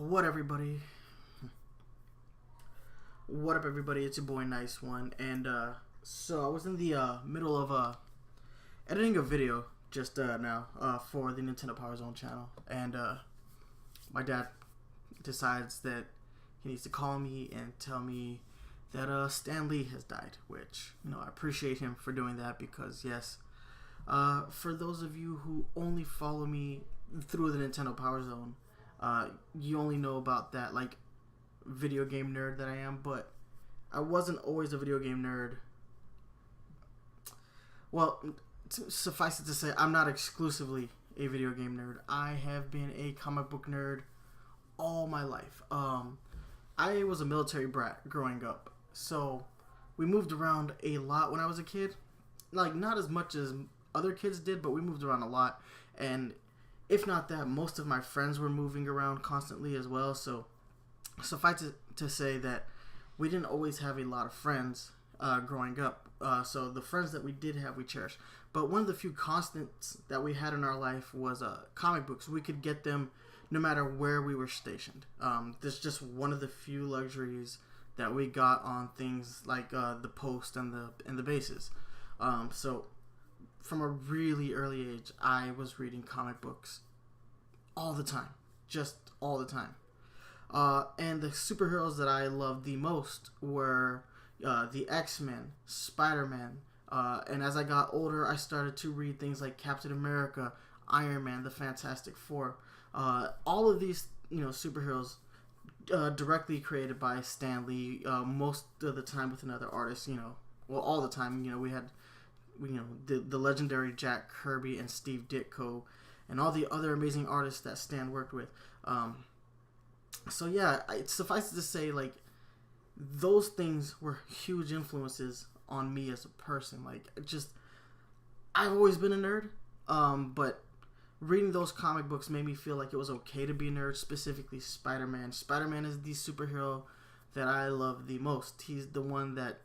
What everybody? What up, everybody? It's your boy NyceOne, and so I was in the middle of editing a video just now for the Nintendo Power Zone channel, and my dad decides that he needs to call me and tell me that Stan Lee has died, which I appreciate him for doing that because yes, for those of you who only follow me through the Nintendo Power Zone. You only know about that like video game nerd that I am, but I wasn't always a video game nerd. Well, suffice it to say, I'm not exclusively a video game nerd. I have been a comic book nerd all my life. I was a military brat growing up, so we moved around a lot when I was a kid. Like, not as much as other kids did, but we moved around a lot, and if not that, most of my friends were moving around constantly as well. So suffice it to say that we didn't always have a lot of friends growing up. So the friends that we did have, we cherished. But one of the few constants that we had in our life was comic books. We could get them no matter where we were stationed. This is just one of the few luxuries that we got on things like the post and the bases. So from a really early age, I was reading comic books all the time, just all the time. And the superheroes that I loved the most were the X-Men, SpiderMan, and as I got older, I started to read things like Captain America, Iron Man, the Fantastic Four. All of these, superheroes directly created by Stan Lee, most of the time with another artist, well, all the time, we had the legendary Jack Kirby and Steve Ditko and all the other amazing artists that Stan worked with. So yeah, it suffices to say, like, those things were huge influences on me as a person. Like, I've always been a nerd, but reading those comic books made me feel like it was okay to be a nerd, specifically Spider-Man. Spider-Man is the superhero that I love the most. He's the one that,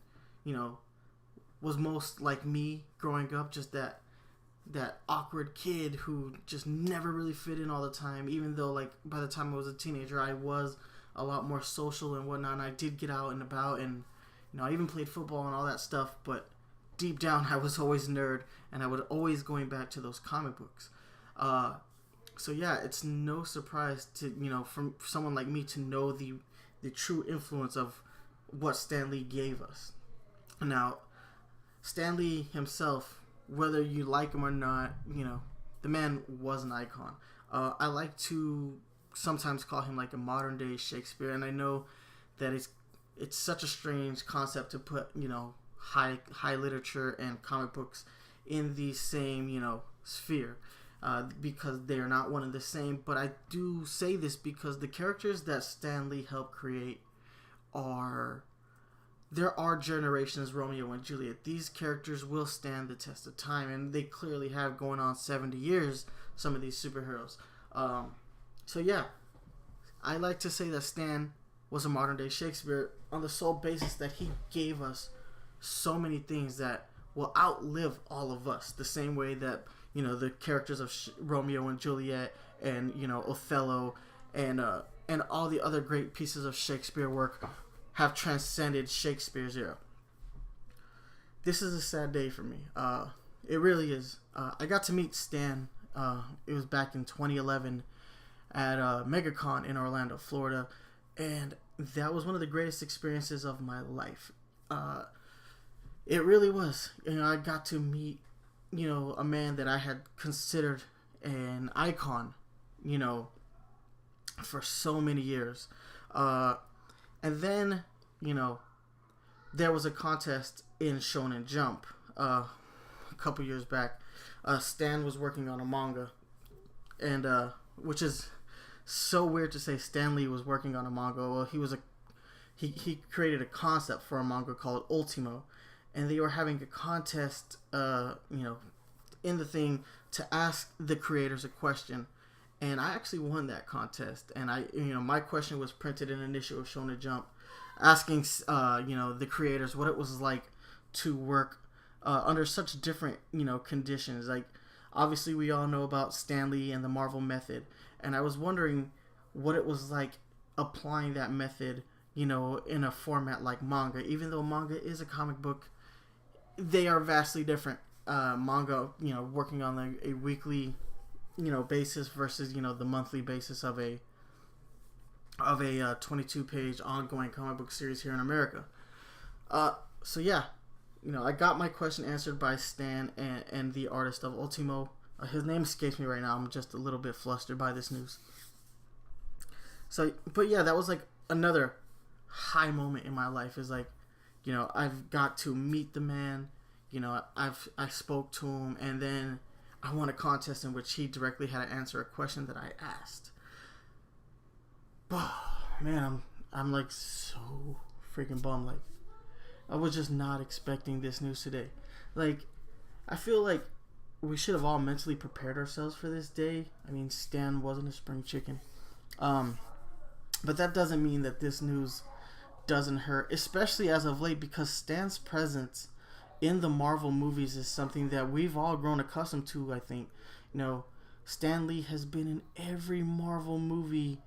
was most like me growing up, just that awkward kid who just never really fit in all the time, even though, like, by the time I was a teenager, I was a lot more social and whatnot, and I did get out and about, and I even played football and all that stuff, but deep down I was always a nerd, and I would always going back to those comic books. So yeah, it's no surprise to, from someone like me to know the true influence of what Stan Lee gave us. Now, Stan Lee himself, whether you like him or not, the man was an icon. I like to sometimes call him like a modern day Shakespeare, and I know that it's such a strange concept to put, high literature and comic books in the same, sphere, because they are not one and the same. But I do say this because the characters that Stan Lee helped create there are generations Romeo and Juliet. These characters will stand the test of time, and they clearly have, going on 70 years, some of these superheroes. So yeah, I like to say that Stan was a modern day Shakespeare on the sole basis that he gave us so many things that will outlive all of us, the same way that the characters of Romeo and Juliet and Othello and all the other great pieces of Shakespeare work have transcended Shakespeare Zero. This is a sad day for me. It really is. I got to meet Stan. It was back in 2011 at MegaCon in Orlando, Florida, and that was one of the greatest experiences of my life. It really was. I got to meet, a man that I had considered an icon, for so many years. And then, there was a contest in Shonen Jump a couple years back. Stan was working on a manga, and which is so weird to say Stan Lee was working on a manga. Well, he created a concept for a manga called Ultimo, and they were having a contest, in the thing to ask the creators a question. And I actually won that contest, and my question was printed in an issue of Shonen Jump, asking, the creators what it was like to work under such different, conditions. Like, obviously, we all know about Stan Lee and the Marvel method, and I was wondering what it was like applying that method, you know, in a format like manga. Even though manga is a comic book, they are vastly different. Manga, you know, working on a weekly, you know, basis versus, you know, the monthly basis of a 22-page ongoing comic book series here in America. So yeah, you know, I got my question answered by Stan and the artist of Ultimo. His name escapes me right now. I'm just a little bit flustered by this news. So, but yeah, that was like another high moment in my life. Is like, you know, I've got to meet the man. You know, I spoke to him, and then I won a contest in which he directly had to answer a question that I asked. Oh, man, I'm like so freaking bummed. Like, I was just not expecting this news today. Like, I feel like we should have all mentally prepared ourselves for this day. I mean, Stan wasn't a spring chicken. But that doesn't mean that this news doesn't hurt, especially as of late, because Stan's presence in the Marvel movies is something that we've all grown accustomed to, I think. You know, Stan Lee has been in every Marvel movie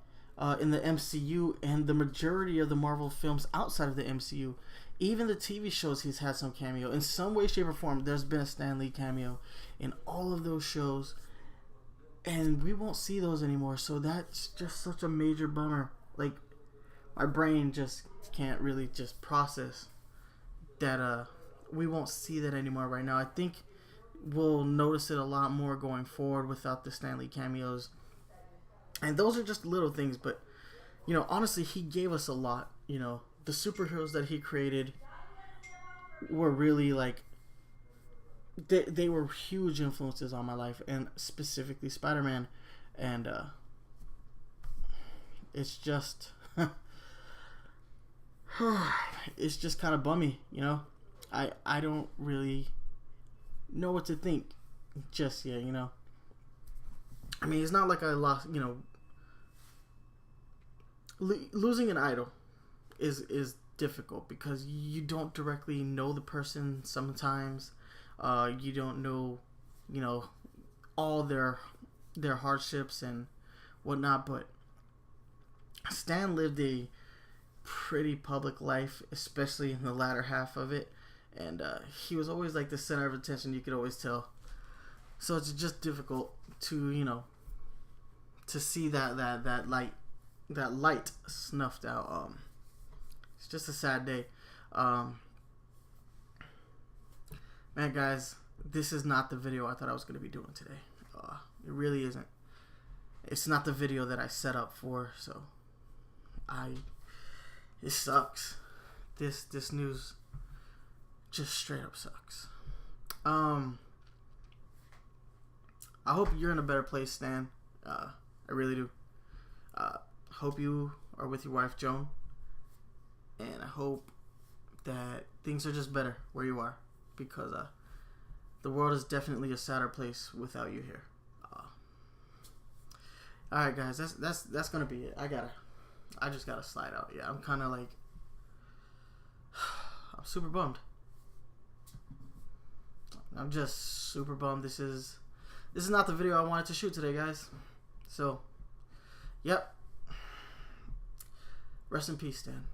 in the MCU, and the majority of the Marvel films outside of the MCU. Even the TV shows, he's had some cameo. In some way, shape, or form, there's been a Stan Lee cameo in all of those shows. And we won't see those anymore, so that's just such a major bummer. Like, my brain just can't really just process that we won't see that anymore right now. I think we'll notice it a lot more going forward without the Stan Lee cameos. And those are just little things, but, you know, honestly, he gave us a lot. You know, the superheroes that he created were really, like, they were huge influences on my life, and specifically SpiderMan. And it's just it's just kind of bummy, you know. I don't really know what to think just yet, you know. I mean, it's not like I lost, you know. Losing an idol is difficult because you don't directly know the person sometimes. You don't know, you know, all their hardships and whatnot, but Stan lived a pretty public life, especially in the latter half of it, and he was always like the center of attention. You could always tell. So it's just difficult to, you know, to see that light snuffed out. It's just a sad day. Man, guys, this is not the video I thought I was going to be doing today. It really isn't. It's not the video that I set up for, so it sucks. This news just straight up sucks. I hope you're in a better place, Stan. I really do. Hope you are with your wife, Joan, and I hope that things are just better where you are, because the world is definitely a sadder place without you here. All right, guys, that's gonna be it. I just gotta slide out. Yeah, I'm kind of like, I'm super bummed. I'm just super bummed. This is not the video I wanted to shoot today, guys. So, yep. Rest in peace, Stan.